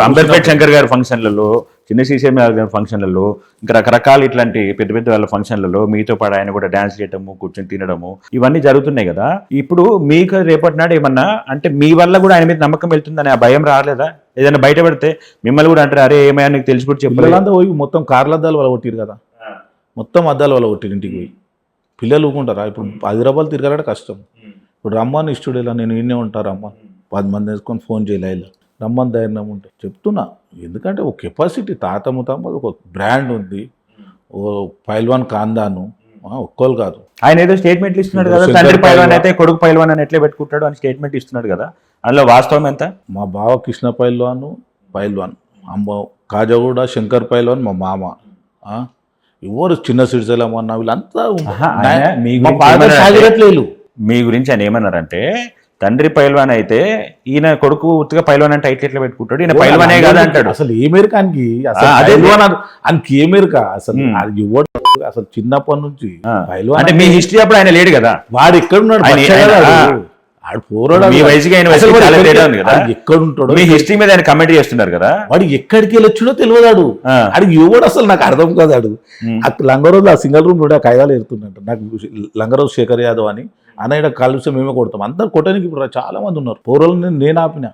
అంబేద్కర్ శంకర్ గారి ఫంక్షన్లలో, చిన్న సీసీఎం గారి ఫంక్షన్లలో, ఇంకా రకరకాల ఇట్లాంటి పెద్ద పెద్ద వాళ్ళ ఫంక్షన్లలో మీతో పాటు ఆయన కూడా డాన్స్ చేయడము, కూర్చొని తినడము, ఇవన్నీ జరుగుతున్నాయి కదా. ఇప్పుడు మీకు రేపటి నాడు ఏమన్నా అంటే మీ వల్ల కూడా ఆయన మీద నమ్మకం వెళ్తుందని ఆ భయం రాలేదా? ఏదైనా బయట పెడితే మిమ్మల్ని కూడా అంటారు, అరే ఏమైనా నీకు తెలిసి కూడా చెప్పలేదంతా పోయి మొత్తం కార్ల అద్దాలు వాళ్ళ కొట్టిరు కదా, మొత్తం అద్దాలు వాళ్ళ కొట్టిరు ఇంటికి పోయి. పిల్లలు ఊకుంటారా? ఇప్పుడు 10 రూపాయలు తిరగాలంటే కష్టం. ఇప్పుడు రమ్మని స్టూడియోలో నేను ఇన్నే ఉంటాను, రమ్మని 10 మంది వేసుకొని ఫోన్ చేయలే, ఇలా రమ్మని ధైర్యం ఉంటే చెప్తున్నా. ఎందుకంటే ఒక కెపాసిటీ తాత ముతామ ఒక బ్రాండ్ ఉంది, ఓ పైల్వాన్ కాందాను ఒక్కోలు కాదు. ఆయన ఏదో స్టేట్మెంట్లు ఇస్తున్నాడు కదా, తండ్రి పైల్వాన్ అయితే కొడుకు పైల్వాన్ అని ఎట్లా పెట్టుకుంటాడు అని స్టేట్మెంట్ ఇస్తున్నాడు కదా, అందులో వాస్తవం ఎంత? మా బావ కృష్ణ పైల్వాన్, అమ్మ కాజగూడ శంకర్ పైల్వాన్, మా మామ ఎవరు చిన్న సిరిసెలమన్న వీళ్ళంతా మీ గురించి ఆయన ఏమన్నారంటే, తండ్రి పైల్వాన్ అయితే ఈయన కొడుకు ఉత్తిగా పైల్వాన్ అంటే టైటిల్ ఎట్లా పెట్టుకుంటాడు, ఈయన పైల్వానే కాదు అంటాడు. అసలు ఏ మేరకానికి ఆయనకి ఏ మేరక అసలు ఇవ్వడు. అసలు చిన్నప్పటి నుంచి అంటే మీ హిస్టరీ అప్పుడు ఆయన లేడు కదా, వాడు ఎక్కడున్నాడు? మీ వయసుకి ఆయన ఎక్కడుంటాడు? మీ హిస్టరీ మీద ఆయన కమెంట్ చేస్తున్నారు కదా, వాడు ఎక్కడికి వెళ్ళొచ్చుడో తెలియదాడు. ఆడికి ఎవడు అసలు నాకు అర్థం కాదాడు. లంగరోజు ఆ సింగల్ రూమ్ కూడా కాయదాలు ఎడుతున్నట్టు. నాకు లంగరోజు శేఖర్ యాదవ్ అని అన్న ఇక్కడ కాలుష్యం మేమే కొడతాం, అందరు కొట్టడానికి ఇప్పుడు చాలా మంది ఉన్నారు. పౌరులను నేను ఆపిన.